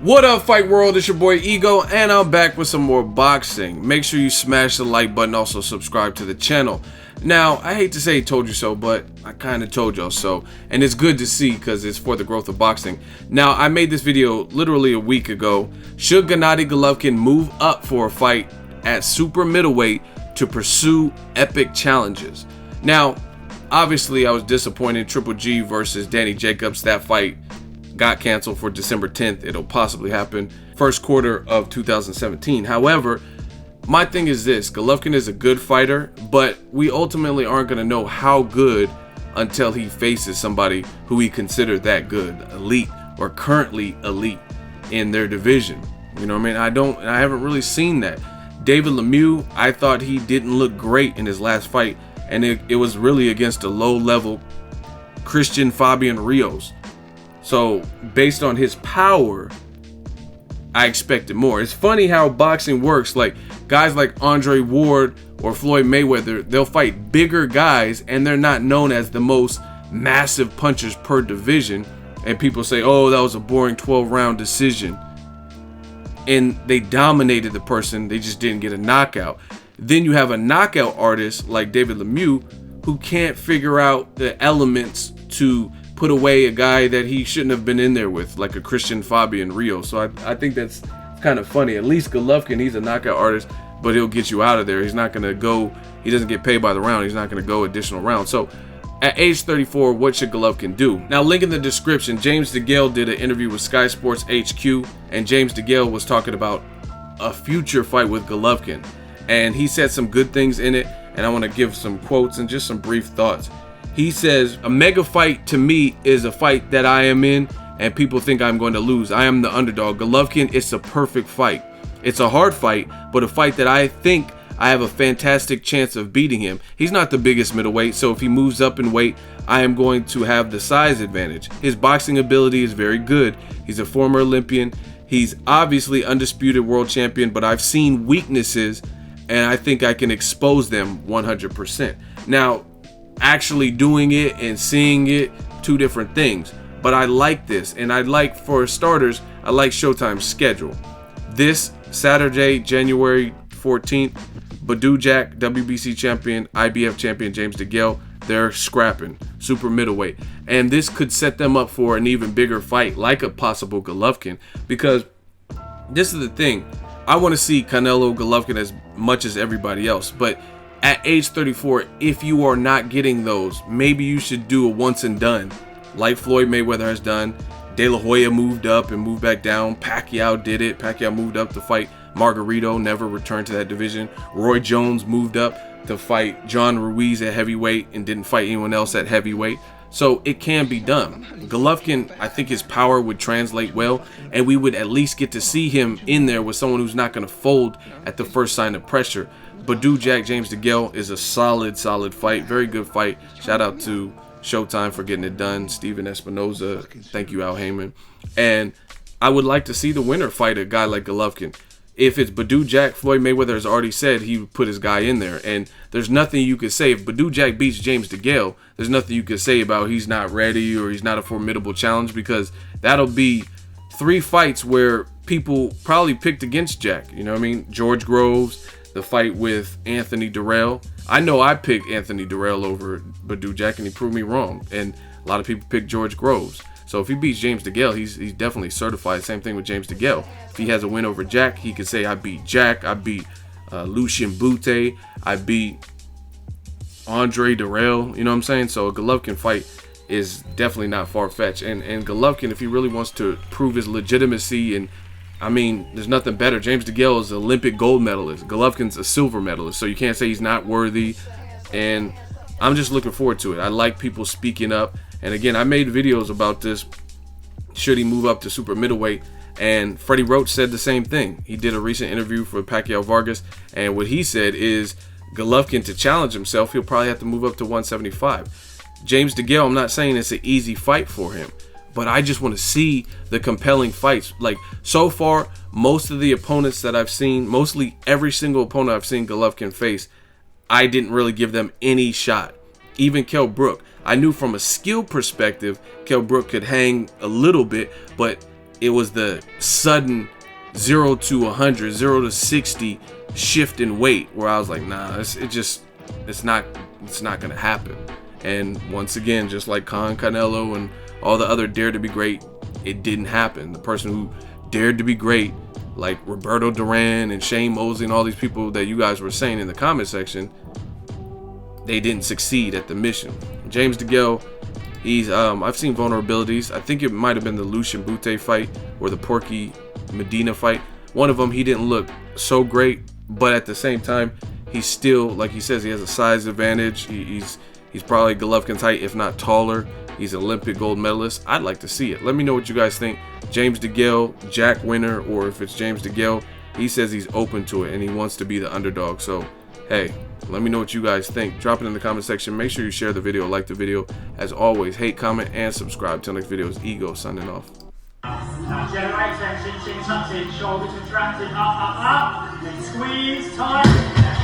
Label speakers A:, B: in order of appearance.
A: What up, Fight World? It's your boy Ego, and I'm back with some more boxing. Make sure you smash the like button, also subscribe to the channel. Now, I hate to say told you so, but I kind of told y'all so, and it's good to see because it's for the growth of boxing. Now, I made this video literally a week ago. Should Gennady Golovkin move up for a fight at super middleweight to pursue epic challenges? Now, obviously, I was disappointed. Triple G versus Danny Jacobs, that fight got canceled for December 10th. It'll possibly happen first quarter of 2017. However, my thing is this: Golovkin is a good fighter, but we ultimately aren't going to know how good until he faces somebody who he considered that good, elite, or currently elite in their division. You know what I mean? I haven't really seen that. David Lemieux, I thought he didn't look great in his last fight, and it was really against a low-level Christian Fabian Rios. So based on his power, I expected more. It's funny how boxing works. Like guys like Andre Ward or Floyd Mayweather, they'll fight bigger guys and they're not known as the most massive punchers per division. And people say, oh, that was a boring 12-round decision. And they dominated the person, they just didn't get a knockout. Then you have a knockout artist like David Lemieux who can't figure out the elements to put away a guy that he shouldn't have been in there with, like a Christian Fabian Rios. So I think that's kind of funny. At least Golovkin, he's a knockout artist, but he'll get you out of there. He's not going to go, he doesn't get paid by the round. He's not going to go additional rounds. So at age 34, what should Golovkin do? Now, link in the description. James DeGale did an interview with Sky Sports HQ, and James DeGale was talking about a future fight with Golovkin. And he said some good things in it, and I want to give some quotes and just some brief thoughts. He says, a mega fight to me is a fight that I am in and people think I'm going to lose. I am the underdog. Golovkin, it's a perfect fight. It's a hard fight, but a fight that I think I have a fantastic chance of beating him. He's not the biggest middleweight, so if he moves up in weight, I am going to have the size advantage. His boxing ability is very good. He's a former Olympian. He's obviously undisputed world champion, but I've seen weaknesses and I think I can expose them 100%. Now, actually doing it and seeing it, two different things. But I like this, and I like, for starters, I like Showtime's schedule. This Saturday, January 14th, Badou Jack, WBC champion, IBF champion James DeGale, they're scrapping super middleweight, and this could set them up for an even bigger fight, like a possible Golovkin. Because this is the thing, I want to see Canelo Golovkin as much as everybody else, but at age 34, if you are not getting those, maybe you should do a once and done, like Floyd Mayweather has done. De La Hoya moved up and moved back down. Pacquiao did it. Pacquiao moved up to fight Margarito, never returned to that division. Roy Jones moved up to fight John Ruiz at heavyweight and didn't fight anyone else at heavyweight. So it can be done. Golovkin, I think his power would translate well, and we would at least get to see him in there with someone who's not going to fold at the first sign of pressure. Badou Jack James DeGale is a solid fight, very good fight. Shout out to Showtime for getting it done. Steven Espinoza, thank you, Al Heyman. And I would like to see the winner fight a guy like Golovkin. If it's Badou Jack, Floyd Mayweather has already said he would put his guy in there, and there's nothing you could say. If Badou Jack beats James DeGale, there's nothing you could say about he's not ready or he's not a formidable challenge, because that'll be 3 fights where people probably picked against Jack. You know what I mean? George Groves, the fight with Anthony Durrell. I know I picked Anthony Durrell over Badou Jack, and he proved me wrong. And a lot of people picked George Groves. So if he beats James DeGale, he's definitely certified. Same thing with James DeGale. If he has a win over Jack, he could say, I beat Jack, I beat Lucien Bute, I beat Andre Durrell. You know what I'm saying? So a Golovkin fight is definitely not far-fetched. And Golovkin, if he really wants to prove his legitimacy, and I mean, there's nothing better. James DeGale is an Olympic gold medalist. Golovkin's a silver medalist, so you can't say he's not worthy. And I'm just looking forward to it. I like people speaking up. And again, I made videos about this. Should he move up to super middleweight? And Freddie Roach said the same thing. He did a recent interview for Pacquiao Vargas, and what he said is Golovkin, to challenge himself, he'll probably have to move up to 175. James DeGale, I'm not saying it's an easy fight for him, but I just want to see the compelling fights. Like, so far, most of the opponents that I've seen, mostly every single opponent I've seen Golovkin face, I didn't really give them any shot. Even Kell Brook, I knew from a skill perspective, Kell Brook could hang a little bit, but it was the sudden 0 to 100, 0 to 60 shift in weight where I was like, nah, it's not gonna happen. And once again, just like Canelo and all the other Dare to Be Great, it didn't happen. The person who dared to be great, like Roberto Duran and Shane Mosley and all these people that you guys were saying in the comment section, they didn't succeed at the mission. James DeGale, he's I've seen vulnerabilities. I think it might have been the Lucian Bute fight or the Porky Medina fight. One of them, he didn't look so great, but at the same time, he's still, like he says, he has a size advantage. He's probably Golovkin's height, if not taller. He's an Olympic gold medalist. I'd like to see it. Let me know what you guys think. James DeGale, Jack winner, or if it's James DeGale, he says he's open to it and he wants to be the underdog. So, hey, let me know what you guys think. Drop it in the comment section. Make sure you share the video, like the video. As always, hate, comment, and subscribe. Till next video, is Ego signing off.
B: Generate tension, chin tucked in, shoulders retracted, up, then squeeze, tight.